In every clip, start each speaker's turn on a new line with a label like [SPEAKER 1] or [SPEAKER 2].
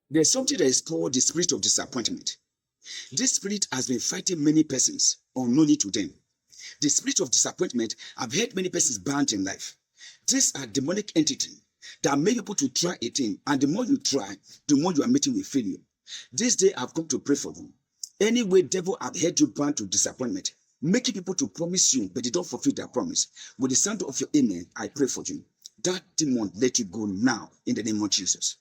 [SPEAKER 1] There's something that is called the spirit of disappointment. This spirit has been fighting many persons unknowingly to them. The spirit of disappointment, I've heard many persons banned in life. These are demonic entities that make people to try a thing, and the more you try, the more you are meeting with failure. This day I've come to pray for you. Anyway, devil have held you bound to disappointment, making people to promise you, but they don't fulfill their promise. With the sound of your amen, I pray for you. That demon let you go now in the name of Jesus.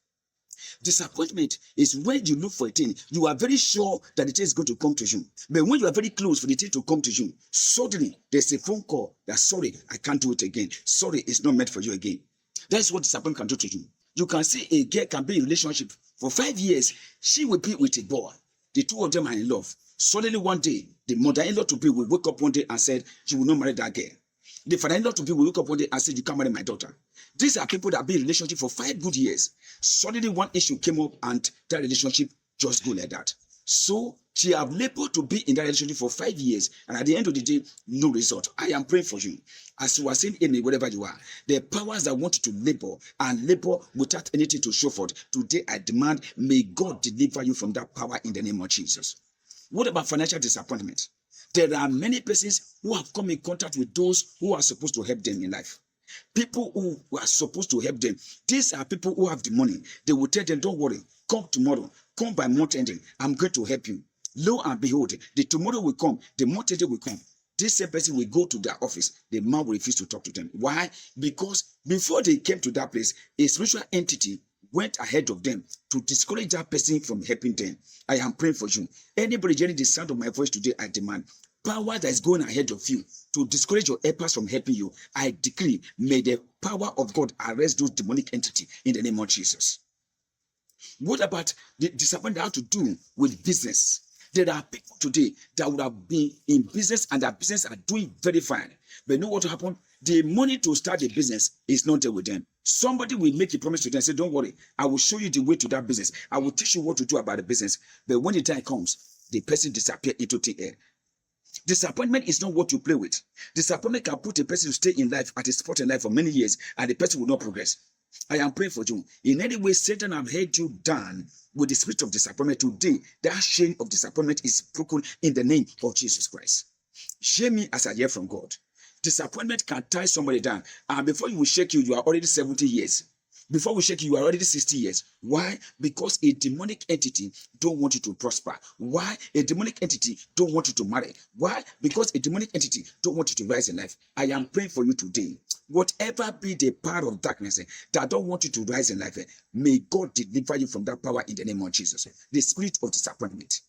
[SPEAKER 1] Disappointment is when you look for a thing, you are very sure that the thing is going to come to you. But when you are very close for the thing to come to you, suddenly there's a phone call that, sorry, I can't do it again. Sorry, it's not meant for you again. That's what disappointment can do to you. You can see a girl can be in a relationship for 5 years. She will be with a boy. The two of them are in love. Suddenly one day, the mother-in-law to be will wake up one day and said, she will not marry that girl. The father-in-law to be will wake up one day and say, you can't marry my daughter. These are people that have been in a relationship for 5 good years. Suddenly one issue came up and that relationship just go like that. So she have labored to be in that relationship for 5 years, and at the end of the day, no result. I am praying for you. As you are saying amen, wherever you are, the powers that want you to labor and labor without anything to show for it, today I demand, may God deliver you from that power in the name of Jesus. What about financial disappointment? There are many persons who have come in contact with those who are supposed to help them in life. People who are supposed to help them. These are people who have the money. They will tell them, don't worry, come tomorrow, come by month ending, I'm going to help you. Lo and behold, the tomorrow will come, the month ending will come. This same person will go to their office. The man will refuse to talk to them. Why? Because before they came to that place, a spiritual entity went ahead of them to discourage that person from helping them. I am praying for you. Anybody hearing the sound of my voice today, I demand, power that is going ahead of you to discourage your helpers from helping you, I decree, may the power of God arrest those demonic entities in the name of Jesus. What about the disappointment that have to do with business? There are people today that would have been in business and their business are doing very fine. But you know what will happen? The money to start a business is not there with them. Somebody will make a promise to them and say, don't worry, I will show you the way to that business. I will teach you what to do about the business. But when the time comes, the person disappears into the air. Disappointment is not what you play with. Disappointment can put a person to stay in life at a spot in life for many years and the person will not progress. I am praying for you. In any way, Satan have held you down with the spirit of disappointment today. That chain of disappointment is broken in the name of Jesus Christ. Hear me as I hear from God. Disappointment can tie somebody down, and before you will shake you, you are already 70 years. Before we shake you, you are already 60 years. Why? Because a demonic entity don't want you to prosper. Why? A demonic entity don't want you to marry. Why? Because a demonic entity don't want you to rise in life. I am praying for you today. Whatever be the power of darkness that don't want you to rise in life, may God deliver you from that power in the name of Jesus. The spirit of disappointment.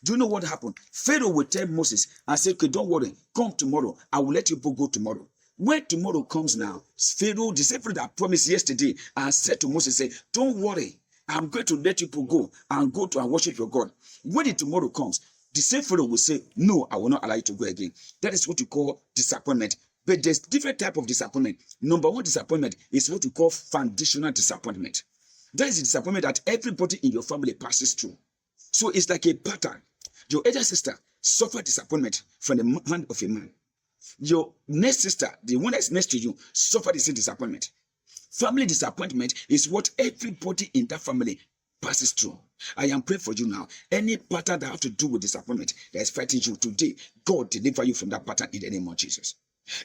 [SPEAKER 1] Do you know what happened? Pharaoh will tell Moses and say, okay, don't worry, come tomorrow. I will let you go tomorrow. When tomorrow comes now, Pharaoh, the same Pharaoh that promised yesterday and said to Moses, say, don't worry, I'm going to let you go and go to and worship your God. When the tomorrow comes, the same Pharaoh will say, no, I will not allow you to go again. That is what you call disappointment. But there's different type of disappointment. Number one disappointment is what you call foundational disappointment. That is the disappointment that everybody in your family passes through. So it's like a pattern. Your elder sister suffered disappointment from the hand of a man. Your next sister, the one that's next to you, suffered the same disappointment. Family disappointment is what everybody in that family passes through. I am praying for you now. Any pattern that have to do with disappointment that is fighting you today, God deliver you from that pattern in the name of Jesus.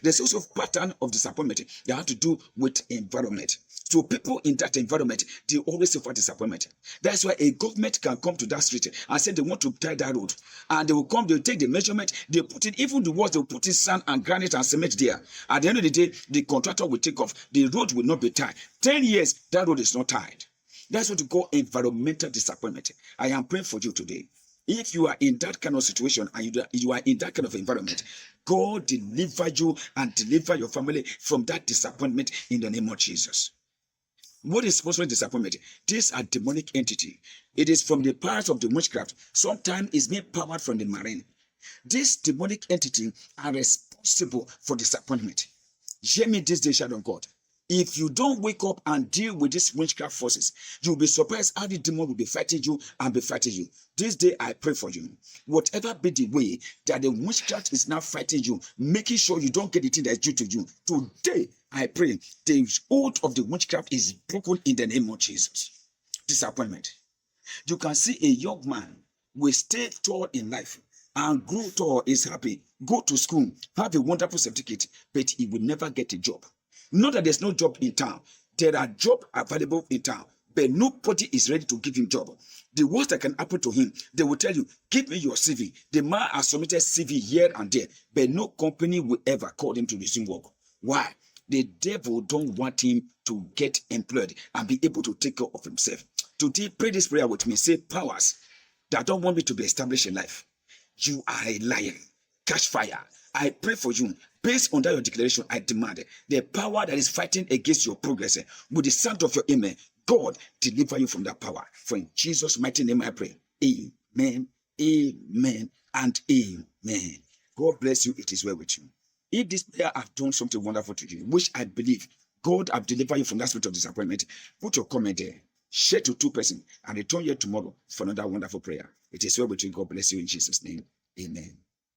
[SPEAKER 1] There's also a pattern of disappointment that have to do with environment. So people in that environment, they always suffer disappointment. That's why a government can come to that street and say they want to tie that road. And they will come, they'll take the measurement, they put in, even the walls, they'll put in sand and granite and cement there. At the end of the day, the contractor will take off. The road will not be tied. 10 years, that road is not tied. That's what we call environmental disappointment. I am praying for you today. If you are in that kind of situation and you are in that kind of environment, God deliver you and deliver your family from that disappointment in the name of Jesus. What is sponsoring disappointment? These are demonic entity. It is from the powers of the witchcraft. Sometimes it's being powered from the marine. These demonic entity are responsible for disappointment. Hear me this day, child of God. If you don't wake up and deal with these witchcraft forces, you'll be surprised how the demon will be fighting you and be fighting you. This day, I pray for you. Whatever be the way that the witchcraft is now fighting you, making sure you don't get the thing that's due to you. Today, I pray the hold of the witchcraft is broken in the name of Jesus. disappointment. You can see a young man will stay tall in life and grow tall, is happy, go to school, have a wonderful certificate, but he will never get a job. Not that there's no job in town. There are jobs available in town, but nobody is ready to give him job. The worst that can happen to him, they will tell you, give me your CV. The man has submitted CV here and there, but no company will ever call him to resume work. Why? The devil don't want him to get employed and be able to take care of himself. Today, pray this prayer with me. Say, powers that don't want me to be established in life, you are a liar. Catch fire. I pray for you. Based on that your declaration, I demand the power that is fighting against your progress with the sound of your amen, God deliver you from that power. For in Jesus' mighty name I pray. Amen, amen, and amen. God bless you. It is well with you. If this prayer have done something wonderful to you, which I believe God have delivered you from that spirit of disappointment, put your comment there. Share to 2 persons and return here tomorrow for another wonderful prayer. It is well with you. God bless you in Jesus' name. Amen.